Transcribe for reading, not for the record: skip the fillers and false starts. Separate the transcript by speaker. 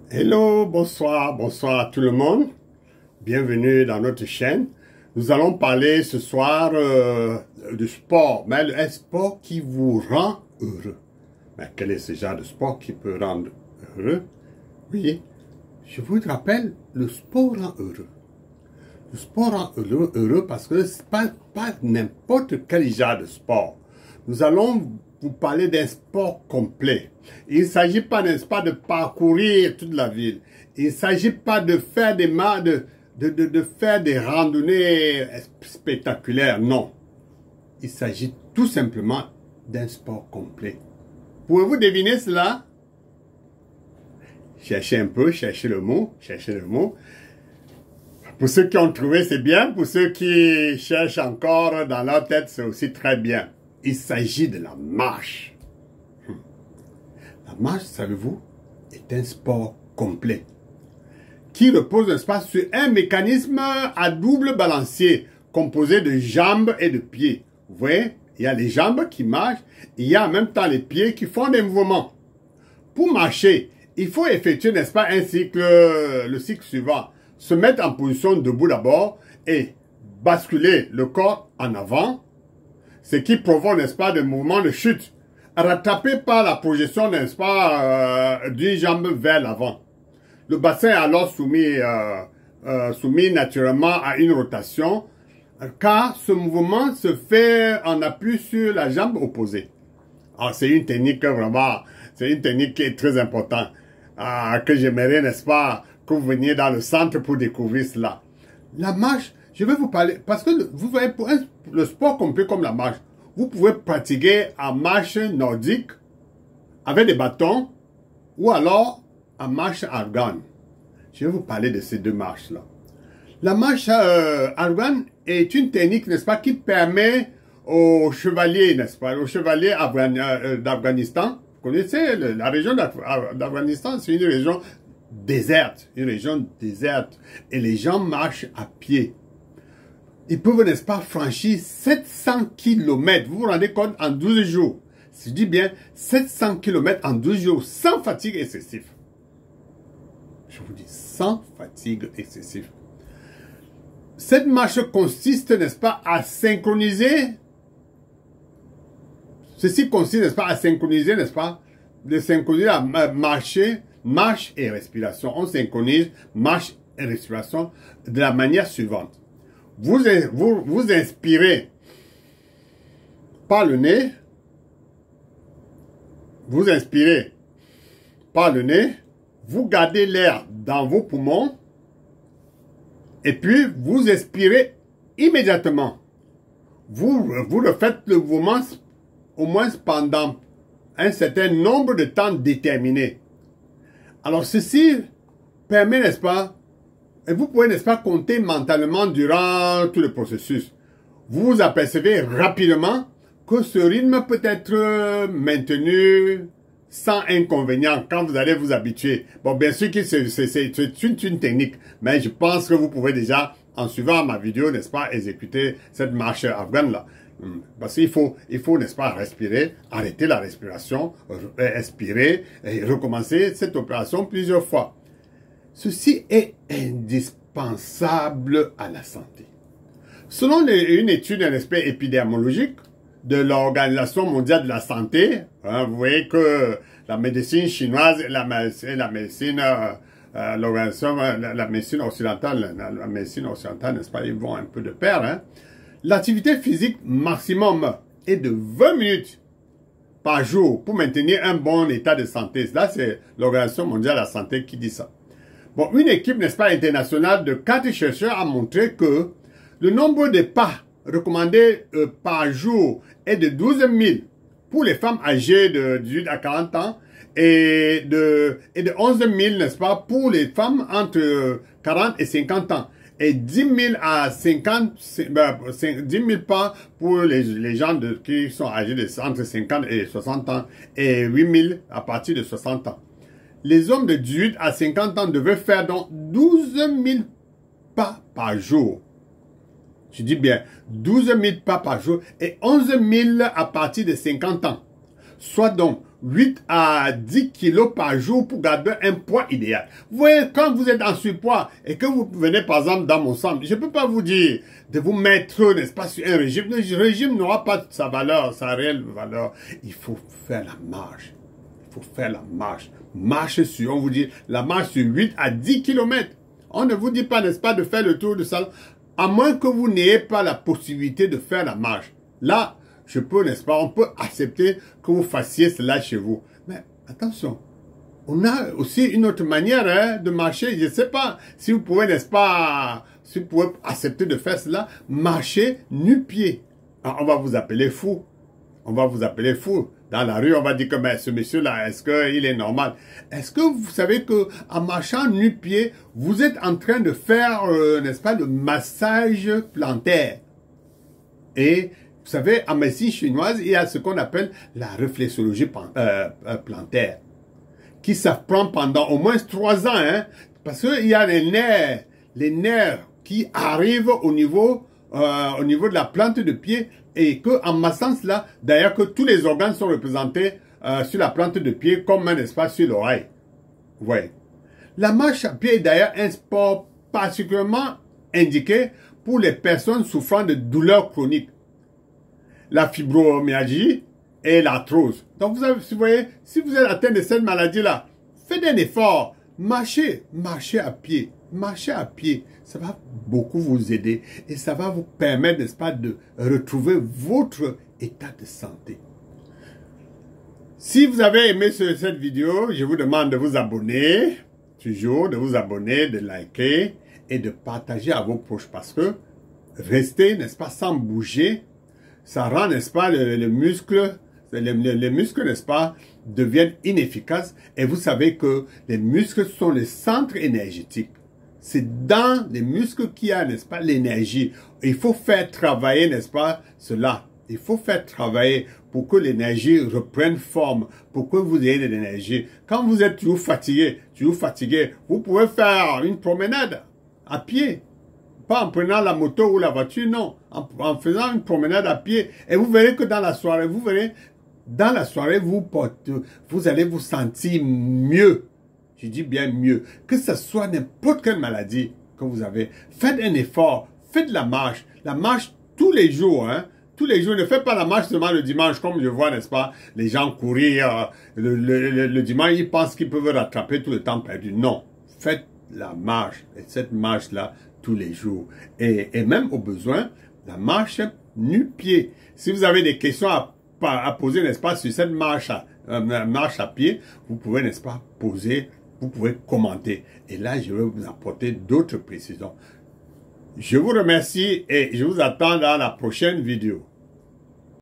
Speaker 1: Hello, bonsoir, bonsoir à tout le monde. Bienvenue dans notre chaîne. Nous allons parler ce soir du sport, mais un sport qui vous rend heureux. Mais quel est ce genre de sport qui peut rendre heureux? Oui, je vous rappelle, le sport rend heureux. Le sport rend heureux parce que ce n'est pas n'importe quel genre de sport. Nous allons vous parler d'un sport complet. Il ne s'agit pas, n'est-ce pas, de parcourir toute la ville. Il ne s'agit pas de faire de faire des randonnées spectaculaires, non. Il s'agit tout simplement d'un sport complet. Pouvez-vous deviner cela? Cherchez un peu, cherchez le mot, cherchez le mot. Pour ceux qui ont trouvé, c'est bien. Pour ceux qui cherchent encore dans leur tête, c'est aussi très bien. Il s'agit de la marche. La marche, savez-vous, est un sport complet qui repose, n'est-ce pas, sur un mécanisme à double balancier composé de jambes et de pieds. Vous voyez, il y a les jambes qui marchent, il y a en même temps les pieds qui font des mouvements. Pour marcher, il faut effectuer, n'est-ce pas, un cycle, le cycle suivant. Se mettre en position debout d'abord et basculer le corps en avant, ce qui provoque, n'est-ce pas, des mouvements de chute, rattrapé par la projection, n'est-ce pas, d'une jambe vers l'avant. Le bassin est alors soumis naturellement à une rotation, car ce mouvement se fait en appui sur la jambe opposée. Alors, c'est une technique vraiment, c'est une technique qui est très importante, que j'aimerais, n'est-ce pas, que vous veniez dans le centre pour découvrir cela. La marche, je vais vous parler, parce que vous voyez, pour le sport complet comme la marche, vous pouvez pratiquer en marche nordique avec des bâtons ou alors en marche afghane. Je vais vous parler de ces deux marches-là. La marche afghane est une technique, n'est-ce pas, qui permet aux chevaliers, n'est-ce pas, aux chevaliers d'Afghanistan. Vous connaissez la région d'Afghanistan, c'est une région déserte, et les gens marchent à pied. Ils peuvent, n'est-ce pas, franchir 700 km, vous vous rendez compte, en 12 jours. Je dis bien 700 km en 12 jours, sans fatigue excessive. Je vous dis, sans fatigue excessive. Cette marche consiste, n'est-ce pas, à synchroniser, ceci consiste, n'est-ce pas, à synchroniser, n'est-ce pas, de synchroniser à marcher, marche et respiration. On synchronise marche et respiration de la manière suivante. Vous inspirez par le nez. Vous inspirez par le nez. Vous gardez l'air dans vos poumons. Et puis, vous expirez immédiatement. Vous refaites le mouvement au moins pendant un certain nombre de temps déterminé. Alors, ceci permet, n'est-ce pas, et vous pouvez, n'est-ce pas, compter mentalement durant tout le processus. Vous vous apercevez rapidement que ce rythme peut être maintenu sans inconvénient quand vous allez vous habituer. Bon, bien sûr que c'est une technique, mais je pense que vous pouvez déjà, en suivant ma vidéo, n'est-ce pas, exécuter cette marche afghane-là. Parce qu'il faut, n'est-ce pas, respirer, arrêter la respiration, expirer et recommencer cette opération plusieurs fois. Ceci est indispensable à la santé. Selon une étude, un aspect épidémiologique de l'Organisation mondiale de la santé, vous voyez que la médecine chinoise et la médecine occidentale, n'est-ce pas, ils vont un peu de pair, hein. L'activité physique maximum est de 20 minutes par jour pour maintenir un bon état de santé. Là, c'est l'Organisation mondiale de la santé qui dit ça. Bon, une équipe, n'est-ce pas, internationale de 4 chercheurs a montré que le nombre de pas recommandés par jour est de 12 000 pour les femmes âgées de 18 à 40 ans et de 11 000, n'est-ce pas, pour les femmes entre 40 et 50 ans. Et 10 000 à 10 000 pas pour les gens qui sont âgés entre 50 et 60 ans et 8 000 à partir de 60 ans. Les hommes de 18 à 50 ans devaient faire donc 12 000 pas par jour. Je dis bien 12 000 pas par jour et 11 000 à partir de 50 ans. Soit donc 8 à 10 kilos par jour pour garder un poids idéal. Vous voyez, quand vous êtes en surpoids et que vous venez par exemple dans mon centre, je ne peux pas vous dire de vous mettre, n'est-ce pas, sur un régime. Le régime n'aura pas sa valeur, sa réelle valeur. Il faut faire la marche. Il faut faire la marche. Marche sur, on vous dit, la marche sur 8 à 10 kilomètres. On ne vous dit pas, n'est-ce pas, de faire le tour de salle, à moins que vous n'ayez pas la possibilité de faire la marche. Là, je peux, n'est-ce pas, on peut accepter que vous fassiez cela chez vous. Mais attention, on a aussi une autre manière hein, de marcher. Je ne sais pas si vous pouvez, n'est-ce pas, si vous pouvez accepter de faire cela, marcher nu-pied. On va vous appeler fou. On va vous appeler fou. Dans la rue, on va dire que ben, ce monsieur-là, est-ce qu'il est normal? Est-ce que vous savez que en marchant nu-pied, vous êtes en train de faire, n'est-ce pas, le massage plantaire? Et vous savez, en médecine chinoise, il y a ce qu'on appelle la réflexologie plantaire, qui s'apprend pendant au moins 3 ans, hein, parce qu'il y a les nerfs qui arrivent au niveau de la plante de pied, et que en massant cela, d'ailleurs que tous les organes sont représentés sur la plante de pied comme un espace sur l'oreille. Ouais. La marche à pied est d'ailleurs un sport particulièrement indiqué pour les personnes souffrant de douleurs chroniques, la fibromyalgie et l'arthrose. Donc vous voyez, si vous êtes atteint de cette maladie-là, faites un effort, marchez à pied. Marcher à pied, ça va beaucoup vous aider et ça va vous permettre, n'est-ce pas, de retrouver votre état de santé. Si vous avez aimé cette vidéo, je vous demande de vous abonner, toujours de vous abonner, de liker et de partager à vos proches parce que rester, n'est-ce pas, sans bouger, ça rend, n'est-ce pas, les muscles, n'est-ce pas, deviennent inefficaces et vous savez que les muscles sont les centres énergétiques. C'est dans les muscles qu'il y a, n'est-ce pas, l'énergie. Il faut faire travailler, n'est-ce pas, cela. Il faut faire travailler pour que l'énergie reprenne forme, pour que vous ayez de l'énergie. Quand vous êtes toujours fatigué, vous pouvez faire une promenade à pied. Pas en prenant la moto ou la voiture, non. En faisant une promenade à pied. Et vous verrez que dans la soirée, vous allez vous sentir mieux. Je dis bien mieux. Que ce soit n'importe quelle maladie que vous avez. Faites un effort. Faites la marche. La marche tous les jours. Hein. Tous les jours. Ne faites pas la marche seulement le dimanche. Comme je vois, n'est-ce pas, les gens courir le dimanche. Ils pensent qu'ils peuvent rattraper tout le temps perdu. Non. Faites la marche. Et cette marche-là tous les jours. Et même au besoin, la marche nu-pied. Si vous avez des questions à poser, n'est-ce pas, sur cette marche à pied, vous pouvez, n'est-ce pas, poser. Vous pouvez commenter. Et là, je vais vous apporter d'autres précisions. Je vous remercie et je vous attends dans la prochaine vidéo.